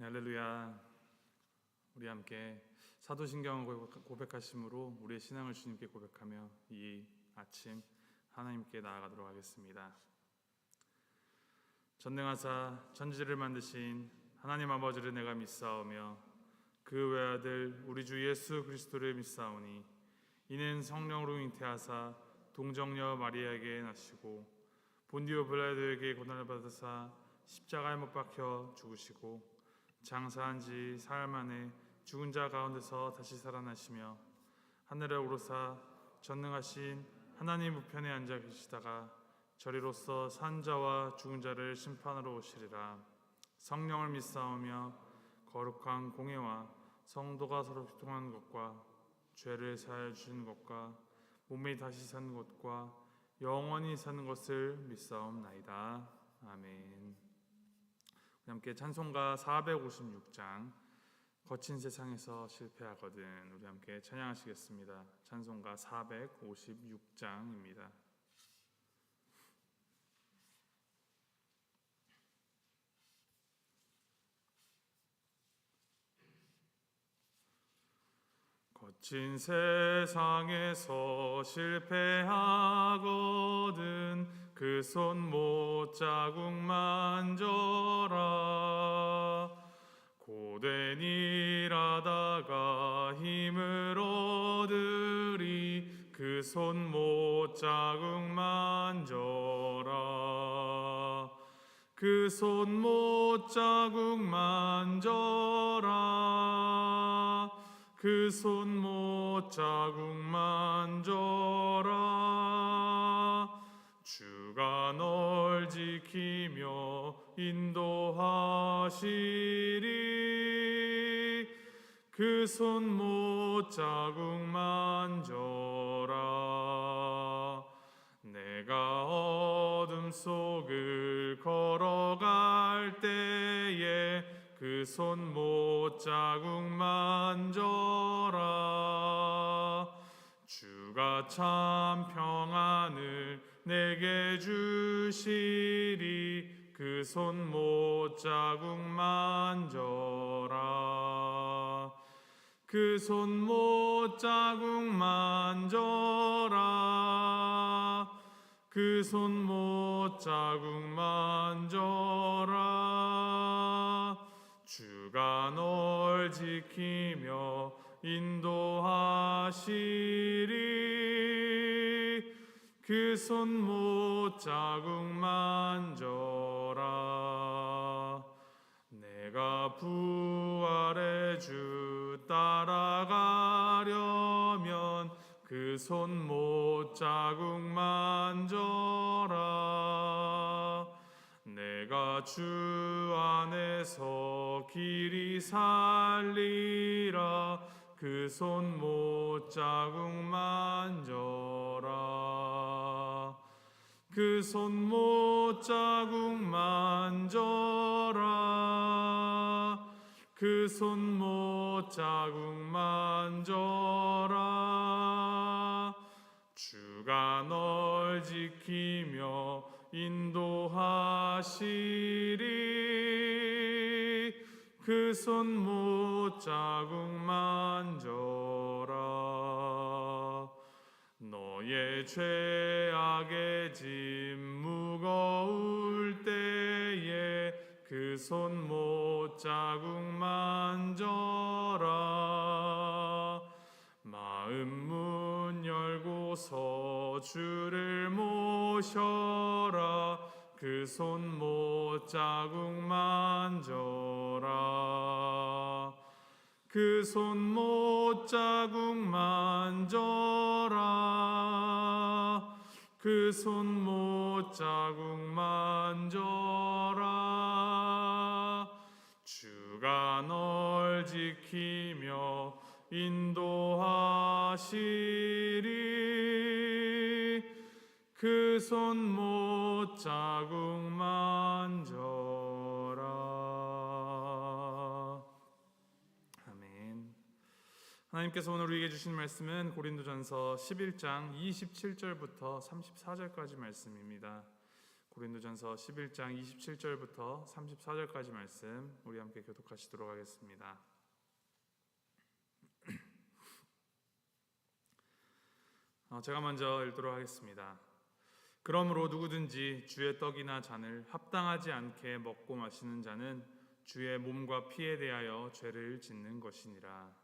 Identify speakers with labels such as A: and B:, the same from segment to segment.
A: 할렐루야. 우리 함께 사도신경을 고백하심으로 우리의 신앙을 주님께 고백하며 이 아침 하나님께 나아가도록 하겠습니다. 전능하사 천지를 만드신 하나님 아버지를 내가 믿사오며 그 외아들 우리 주 예수 그리스도를 믿사오니 이는 성령으로 잉태하사 동정녀 마리아에게 나시고 본디오 빌라도에게 고난을 받으사 십자가에 못 박혀 죽으시고 장사한 지 사흘 만에 죽은 자 가운데서 다시 살아나시며 하늘에 오르사 전능하신 하나님 우편에 앉아 계시다가 저리로서 산 자와 죽은 자를 심판하러 오시리라. 성령을 믿사오며 거룩한 공회와 성도가 서로 교통하는 것과 죄를 사하여 주시는 것과 몸이 다시 사는 것과 영원히 사는 것을 믿사옵나이다. 아멘. 함께 찬송가 456장 거친 세상에서 실패하거든 우리 함께 찬양하시겠습니다. 찬송가 456장입니다. 거친 세상에서 실패하거든 그 손 못자국 만져라. 고된 일하다가 힘을 얻으리 그 손 못자국 만져라. 그 손 못자국 만져라. 그 손 못자국 만져라. 주가 널 지키며 인도하시리. 그 손 못자국 만져라. 내가 어둠 속을 걸어갈 때에 그 손 못자국 만져라. 주가 참 평안을 내게 주시리. 그 손 못자국 만져라. 그 손 못자국 만져라. 그 손 못자국 만져라. 주가 널 지키며 인도하시리. 그 손 못자국 만져라. 내가 부활의 주 따라가려면 그 손 못자국 만져라. 내가 주 안에서 길이 살리라. 그 손 못자국 만져라. 그 손 못자국 만져라. 그 손 못자국 만져라. 주가 널 지키며 인도하시리. 그 손 못자국 만져라. 너의 죄악의 짐 무거울 때에 그 손 못자국 만져라. 마음 문 열고서 주를 모셔라. 그 손 못자국 만져라. 그 손 못자국 만져라. 그 손 못자국 만져라. 주가 널 지키며 인도하시리. 그 손 못자국 만져라. 아멘. 하나님께서 오늘 우리에게 주신 말씀은 고린도전서 11장 27절부터 34절까지 말씀입니다. 고린도전서 11장 27절부터 34절까지 말씀 우리 함께 교독하시도록 하겠습니다. 제가 먼저 읽도록 하겠습니다. 그러므로 누구든지 주의 떡이나 잔을 합당하지 않게 먹고 마시는 자는 주의 몸과 피에 대하여 죄를 짓는 것이니라.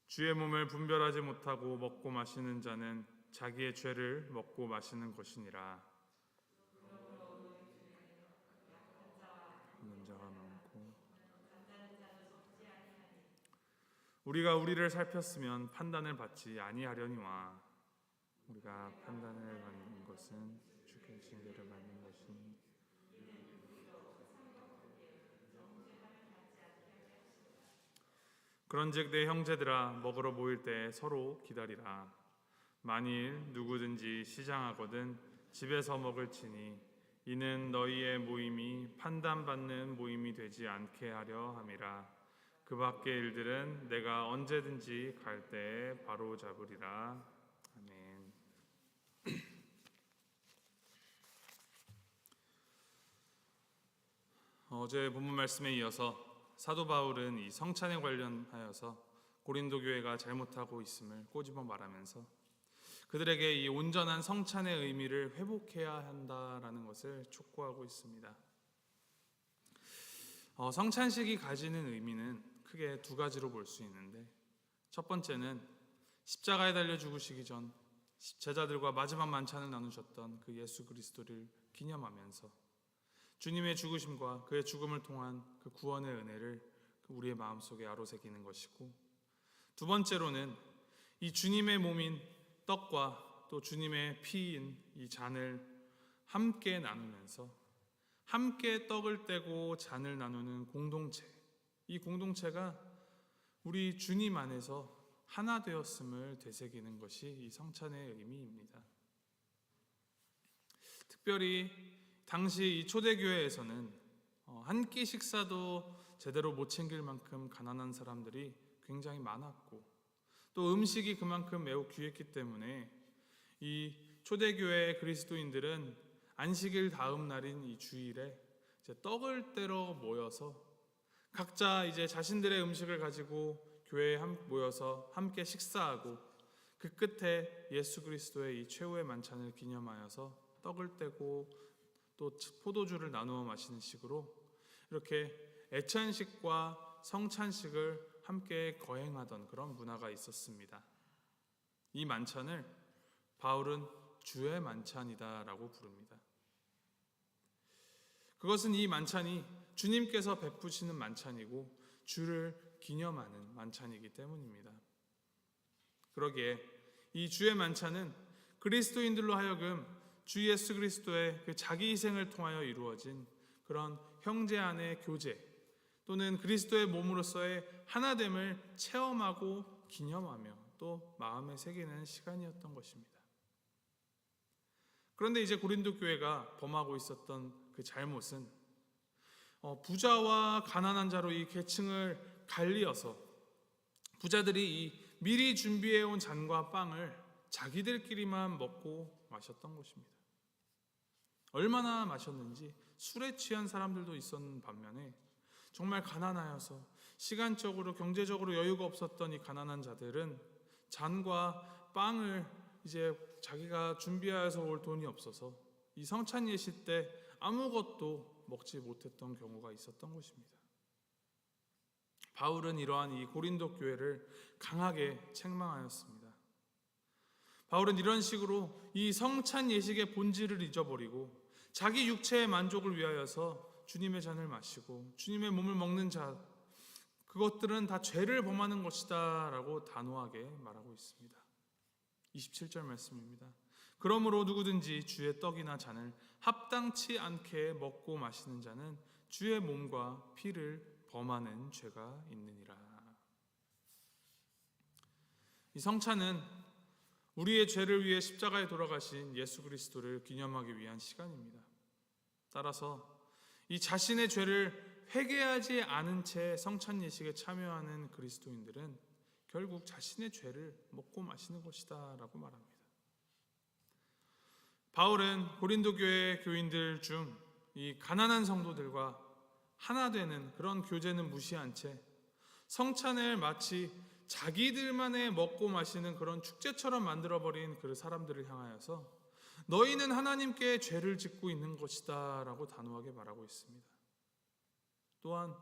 A: 주의 몸을 분별하지 못하고 먹고 마시는 자는 자기의 죄를 먹고 마시는 것이니라. 없는 자가 많고 우리가 우리를 살폈으면 판단을 받지 아니하려니와 우리가 판단을 받는 것은 주께 징계를 받는 것이니 그런즉 내 형제들아 먹으러 모일 때 서로 기다리라. 만일 누구든지 시장하거든 집에서 먹을지니 이는 너희의 모임이 판단받는 모임이 되지 않게 하려 함이라. 그 밖의 일들은 내가 언제든지 갈 때에 바로 잡으리라. 아멘. 어제 본문 말씀에 이어서 사도 바울은 이 성찬에 관련하여서 고린도 교회가 잘못하고 있음을 꼬집어 말하면서 그들에게 이 온전한 성찬의 의미를 회복해야 한다라는 것을 촉구하고 있습니다. 성찬식이 가지는 의미는 크게 두 가지로 볼 수 있는데, 첫 번째는 십자가에 달려 죽으시기 전 제자들과 마지막 만찬을 나누셨던 그 예수 그리스도를 기념하면서 주님의 죽으심과 그의 죽음을 통한 그 구원의 은혜를 우리의 마음속에 아로새기는 것이고, 두 번째로는 이 주님의 몸인 떡과 또 주님의 피인 이 잔을 함께 나누면서 함께 떡을 떼고 잔을 나누는 공동체, 이 공동체가 우리 주님 안에서 하나 되었음을 되새기는 것이 이 성찬의 의미입니다. 특별히 당시 이 초대교회에서는 한 끼 식사도 제대로 못 챙길 만큼 가난한 사람들이 굉장히 많았고, 또 음식이 그만큼 매우 귀했기 때문에 이 초대교회 그리스도인들은 안식일 다음 날인 이 주일에 이제 떡을 떼러 모여서 각자 이제 자신들의 음식을 가지고 교회에 모여서 함께 식사하고, 그 끝에 예수 그리스도의 이 최후의 만찬을 기념하여서 떡을 떼고 또 포도주를 나누어 마시는 식으로 이렇게 애찬식과 성찬식을 함께 거행하던 그런 문화가 있었습니다. 이 만찬을 바울은 주의 만찬이다라고 부릅니다. 그것은 이 만찬이 주님께서 베푸시는 만찬이고 주를 기념하는 만찬이기 때문입니다. 그러기에 이 주의 만찬은 그리스도인들로 하여금 주 예수 그리스도의 그 자기 희생을 통하여 이루어진 그런 형제 안의 교제, 또는 그리스도의 몸으로서의 하나됨을 체험하고 기념하며 또 마음에 새기는 시간이었던 것입니다. 그런데 이제 고린도 교회가 범하고 있었던 그 잘못은 부자와 가난한 자로 이 계층을 갈리어서 부자들이 이 미리 준비해온 잔과 빵을 자기들끼리만 먹고 마셨던 것입니다. 얼마나 마셨는지 술에 취한 사람들도 있었는 반면에 정말 가난하여서 시간적으로 경제적으로 여유가 없었던 이 가난한 자들은 잔과 빵을 이제 자기가 준비하여서 올 돈이 없어서 이 성찬 예식 때 아무것도 먹지 못했던 경우가 있었던 것입니다. 바울은 이러한 이 고린도 교회를 강하게 책망하였습니다. 바울은 이런 식으로 이 성찬 예식의 본질을 잊어버리고 자기 육체의 만족을 위하여서 주님의 잔을 마시고 주님의 몸을 먹는 자, 그것들은 다 죄를 범하는 것이다 라고 단호하게 말하고 있습니다. 27절 말씀입니다. 그러므로 누구든지 주의 떡이나 잔을 합당치 않게 먹고 마시는 자는 주의 몸과 피를 범하는 죄가 있느니라. 이 성찬은 우리의 죄를 위해 십자가에 돌아가신 예수 그리스도를 기념하기 위한 시간입니다. 따라서 이 자신의 죄를 회개하지 않은 채 성찬 예식에 참여하는 그리스도인들은 결국 자신의 죄를 먹고 마시는 것이다 라고 말합니다. 바울은 고린도 교회 교인들 중 이 가난한 성도들과 하나 되는 그런 교제는 무시한 채 성찬을 마치 자기들만의 먹고 마시는 그런 축제처럼 만들어버린 그 사람들을 향하여서 너희는 하나님께 죄를 짓고 있는 것이다 라고 단호하게 말하고 있습니다. 또한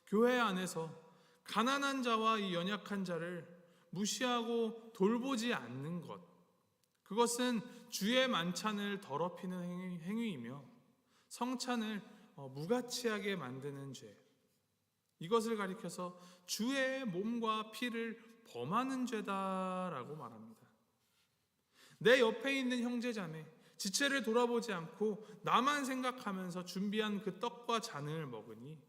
A: 교회 안에서 가난한 자와 이 연약한 자를 무시하고 돌보지 않는 것, 그것은 주의 만찬을 더럽히는 행위이며 성찬을 무가치하게 만드는 죄, 이것을 가리켜서 주의 몸과 피를 범하는 죄다라고 말합니다. 내 옆에 있는 형제자매, 지체를 돌아보지 않고 나만 생각하면서 준비한 그 떡과 잔을 먹으니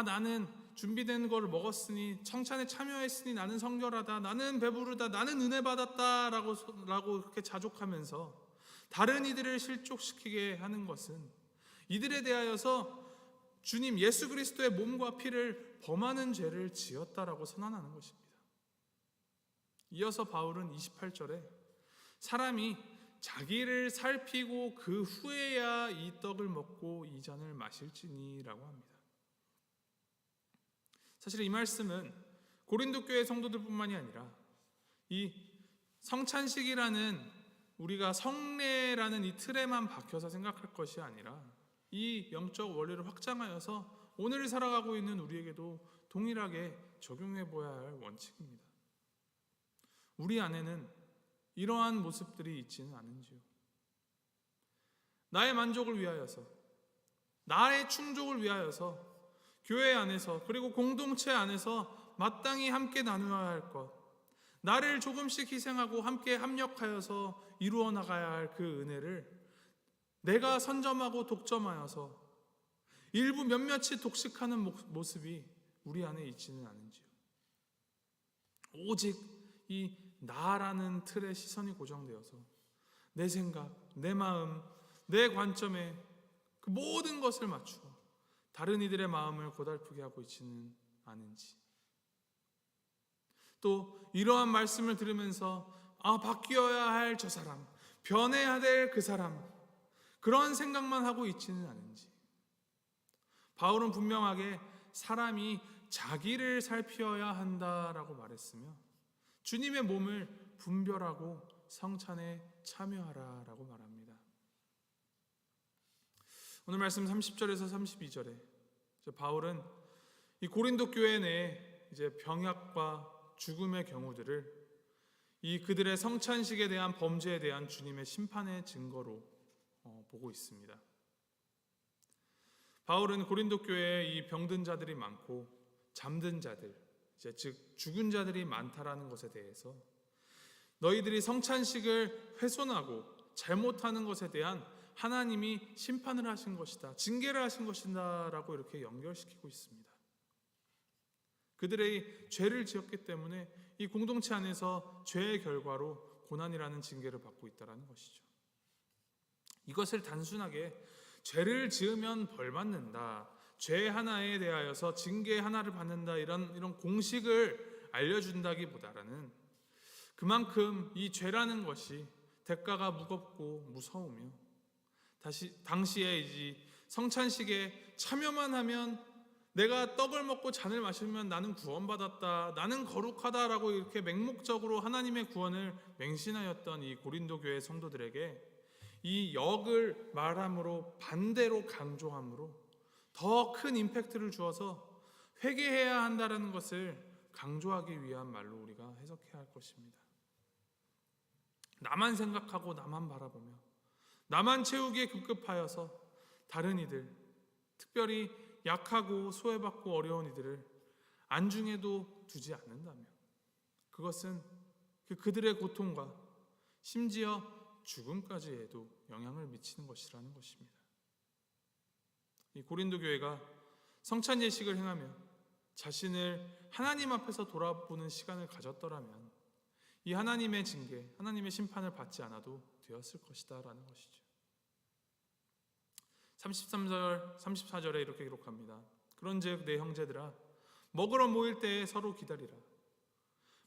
A: 나는 준비된 걸 먹었으니 성찬에 참여했으니 나는 성결하다, 나는 배부르다, 나는 은혜 받았다 라고 그렇게 자족하면서 다른 이들을 실족시키게 하는 것은 이들에 대하여서 주님 예수 그리스도의 몸과 피를 범하는 죄를 지었다라고 선언하는 것입니다. 이어서 바울은 28절에 사람이 자기를 살피고 그 후에야 이 떡을 먹고 이 잔을 마실지니 라고 합니다. 사실 이 말씀은 고린도 교회 성도들뿐만이 아니라 이 성찬식이라는 우리가 성례라는 이 틀에만 박혀서 생각할 것이 아니라 이 영적 원리를 확장하여서 오늘 살아가고 있는 우리에게도 동일하게 적용해 보아야 할 원칙입니다. 우리 안에는 이러한 모습들이 있지는 않은지요? 나의 만족을 위하여서, 나의 충족을 위하여서 교회 안에서 그리고 공동체 안에서 마땅히 함께 나누어야 할 것, 나를 조금씩 희생하고 함께 합력하여서 이루어 나가야 할 그 은혜를 내가 선점하고 독점하여서 일부 몇몇이 독식하는 모습이 우리 안에 있지는 않은지요? 오직 이 나라는 틀에 시선이 고정되어서 내 생각, 내 마음, 내 관점에 그 모든 것을 맞추어 다른 이들의 마음을 고달프게 하고 있지는 않은지, 또 이러한 말씀을 들으면서 바뀌어야 할 저 사람, 변해야 될 그 사람, 그런 생각만 하고 있지는 않은지. 바울은 분명하게 사람이 자기를 살피어야 한다라고 말했으며 주님의 몸을 분별하고 성찬에 참여하라라고 말합니다. 오늘 말씀 30절에서 32절에 바울은 이 고린도 교회 내에 이제 병약과 죽음의 경우들을 이 그들의 성찬식에 대한 범죄에 대한 주님의 심판의 증거로 보고 있습니다. 바울은 고린도 교회에 이 병든 자들이 많고 잠든 자들, 즉 죽은 자들이 많다라는 것에 대해서 너희들이 성찬식을 훼손하고 잘못하는 것에 대한 하나님이 심판을 하신 것이다, 징계를 하신 것이다 라고 이렇게 연결시키고 있습니다. 그들의 죄를 지었기 때문에 이 공동체 안에서 죄의 결과로 고난이라는 징계를 받고 있다는 것이죠. 이것을 단순하게 죄를 지으면 벌 받는다, 죄 하나에 대하여서 징계 하나를 받는다, 이런 공식을 알려준다기보다는 그만큼 이 죄라는 것이 대가가 무겁고 무서우며 당시에 이 성찬식에 참여만 하면 내가 떡을 먹고 잔을 마시면 나는 구원받았다, 나는 거룩하다라고 이렇게 맹목적으로 하나님의 구원을 맹신하였던 이 고린도 교회 성도들에게 이 역을 말함으로 반대로 강조함으로 더 큰 임팩트를 주어서 회개해야 한다는 것을 강조하기 위한 말로 우리가 해석해야 할 것입니다. 나만 생각하고 나만 바라보며 나만 채우기에 급급하여서 다른 이들, 특별히 약하고 소외받고 어려운 이들을 안중에도 두지 않는다면 그것은 그들의 고통과 심지어 죽음까지에도 영향을 미치는 것이라는 것입니다. 이 고린도 교회가 성찬 예식을 행하며 자신을 하나님 앞에서 돌아보는 시간을 가졌더라면 이 하나님의 징계, 하나님의 심판을 받지 않아도 되었을 것이다 라는 것이죠. 33절, 34절에 이렇게 기록합니다. 그런즉 내 형제들아, 먹으러 모일 때에 서로 기다리라.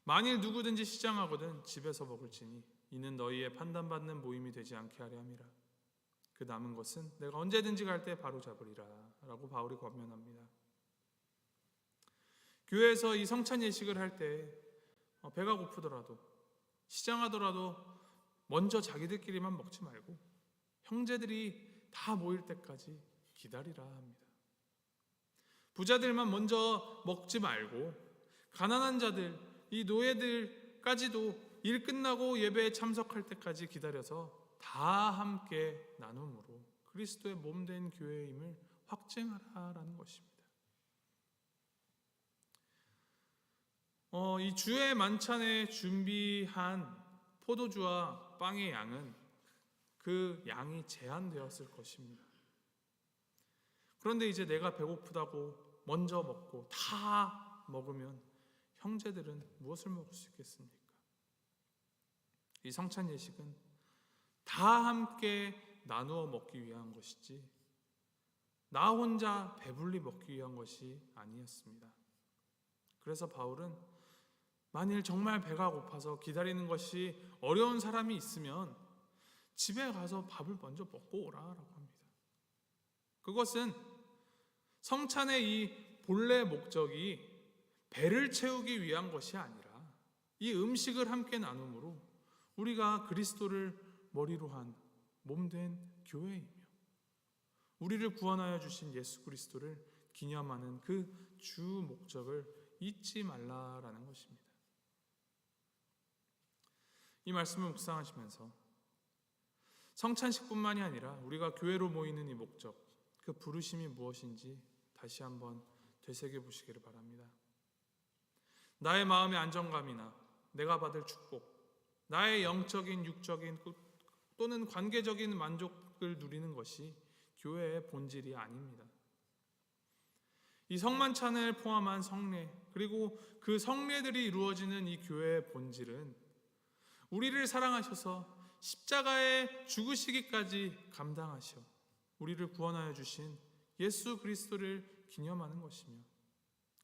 A: 만일 누구든지 시장하거든 집에서 먹을지니 이는 너희의 판단받는 모임이 되지 않게 하려 함이라. 그 남은 것은 내가 언제든지 갈 때 바로 잡으리라 라고 바울이 권면합니다. 교회에서 이 성찬 예식을 할 때 배가 고프더라도 시장하더라도 먼저 자기들끼리만 먹지 말고 형제들이 다 모일 때까지 기다리라 합니다. 부자들만 먼저 먹지 말고 가난한 자들, 이 노예들까지도 일 끝나고 예배에 참석할 때까지 기다려서 다 함께 나눔으로 그리스도의 몸된 교회임을 확증하라라는 것입니다. 이 주의 만찬에 준비한 포도주와 빵의 양은 그 양이 제한되었을 것입니다. 그런데 이제 내가 배고프다고 먼저 먹고 다 먹으면 형제들은 무엇을 먹을 수 있겠습니까? 이 성찬 예식은 다 함께 나누어 먹기 위한 것이지 나 혼자 배불리 먹기 위한 것이 아니었습니다. 그래서 바울은 만일 정말 배가 고파서 기다리는 것이 어려운 사람이 있으면 집에 가서 밥을 먼저 먹고 오라라고 합니다. 그것은 성찬의 이 본래 목적이 배를 채우기 위한 것이 아니라 이 음식을 함께 나눔으로 우리가 그리스도를 머리로 한 몸된 교회이며 우리를 구원하여 주신 예수 그리스도를 기념하는 그 주 목적을 잊지 말라라는 것입니다. 이 말씀을 묵상하시면서 성찬식뿐만이 아니라 우리가 교회로 모이는 이 목적, 그 부르심이 무엇인지 다시 한번 되새겨보시기를 바랍니다. 나의 마음의 안정감이나 내가 받을 축복, 나의 영적인, 육적인 또는 관계적인 만족을 누리는 것이 교회의 본질이 아닙니다. 이 성만찬을 포함한 성례, 그리고 그 성례들이 이루어지는 이 교회의 본질은 우리를 사랑하셔서 십자가에 죽으시기까지 감당하셔 우리를 구원하여 주신 예수 그리스도를 기념하는 것이며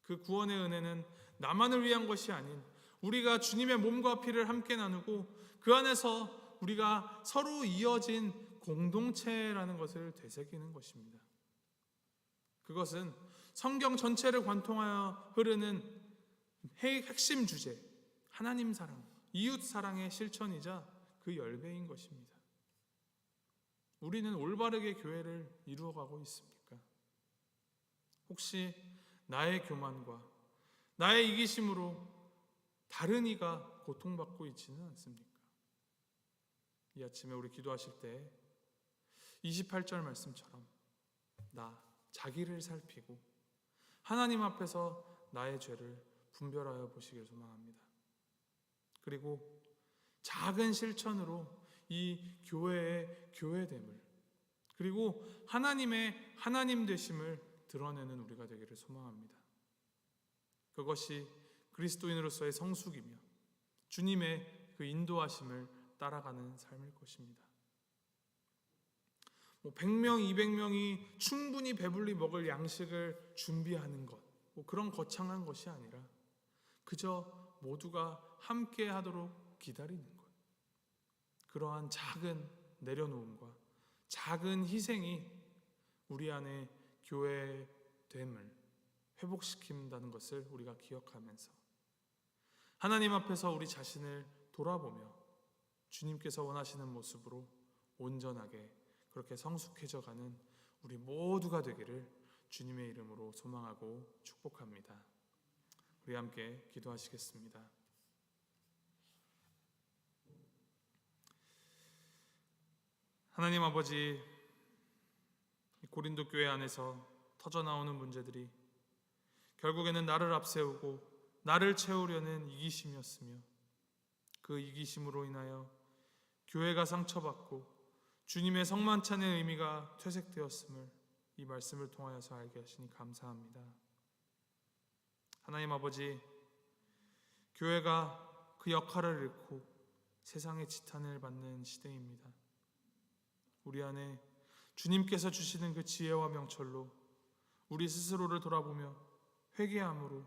A: 그 구원의 은혜는 나만을 위한 것이 아닌 우리가 주님의 몸과 피를 함께 나누고 그 안에서 우리가 서로 이어진 공동체라는 것을 되새기는 것입니다. 그것은 성경 전체를 관통하여 흐르는 핵심 주제, 하나님 사랑, 이웃 사랑의 실천이자 그 열매인 것입니다. 우리는 올바르게 교회를 이루어가고 있습니까? 혹시 나의 교만과 나의 이기심으로 다른 이가 고통받고 있지는 않습니까? 이 아침에 우리 기도하실 때 28절 말씀처럼 자기를 살피고 하나님 앞에서 나의 죄를 분별하여 보시길 소망합니다. 그리고 작은 실천으로 이 교회의 교회됨을 그리고 하나님의 하나님 되심을 드러내는 우리가 되기를 소망합니다. 그것이 그리스도인으로서의 성숙이며 주님의 그 인도하심을 따라가는 삶일 것입니다. 100명, 200명이 충분히 배불리 먹을 양식을 준비하는 것, 그런 거창한 것이 아니라 그저 모두가 함께 하도록 기다리는 것. 그러한 작은 내려놓음과 작은 희생이 우리 안에 교회됨을 회복시킨다는 것을 우리가 기억하면서 하나님 앞에서 우리 자신을 돌아보며 주님께서 원하시는 모습으로 온전하게 그렇게 성숙해져 가는 우리 모두가 되기를 주님의 이름으로 소망하고 축복합니다. 우리 함께 기도하시겠습니다. 하나님 아버지, 고린도 교회 안에서 터져나오는 문제들이 결국에는 나를 앞세우고 나를 채우려는 이기심이었으며 그 이기심으로 인하여 교회가 상처받고 주님의 성만찬의 의미가 퇴색되었음을 이 말씀을 통하여서 알게 하시니 감사합니다. 하나님 아버지, 교회가 그 역할을 잃고 세상의 지탄을 받는 시대입니다. 우리 안에 주님께서 주시는 그 지혜와 명철로 우리 스스로를 돌아보며 회개함으로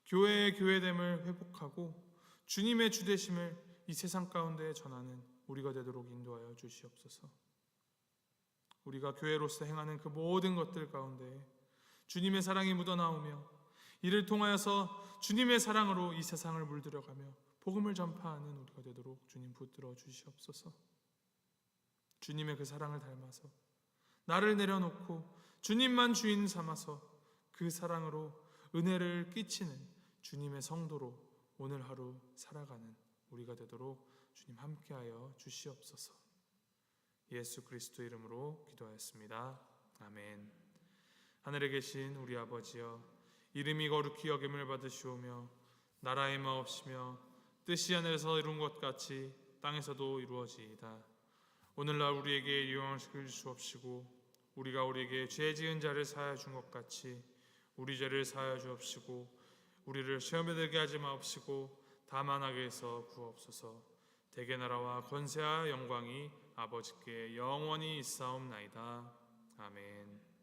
A: 교회의 교회됨을 회복하고 주님의 주되심을 이 세상 가운데 전하는 우리가 되도록 인도하여 주시옵소서. 우리가 교회로서 행하는 그 모든 것들 가운데 주님의 사랑이 묻어나오며 이를 통하여서 주님의 사랑으로 이 세상을 물들여가며 복음을 전파하는 우리가 되도록 주님 붙들어 주시옵소서. 주님의 그 사랑을 닮아서 나를 내려놓고 주님만 주인 삼아서 그 사랑으로 은혜를 끼치는 주님의 성도로 오늘 하루 살아가는 우리가 되도록 주님 함께하여 주시옵소서. 예수 그리스도 이름으로 기도하였습니다. 아멘. 하늘에 계신 우리 아버지여, 이름이 거룩히 여김을 받으시오며 나라의 마옵시며 뜻이 하늘에서 이룬 것 같이 땅에서도 이루어지이다. 오늘날 우리에게 일용식을 주옵시고 우리가 우리에게 죄 지은 자를 사하여 준 것 같이 우리 죄를 사하여 주옵시고 우리를 시험에 들게 하지 마옵시고 다만 악에서 구하옵소서. 대개 나라와 권세와 영광이 아버지께 영원히 있사옵나이다. 아멘.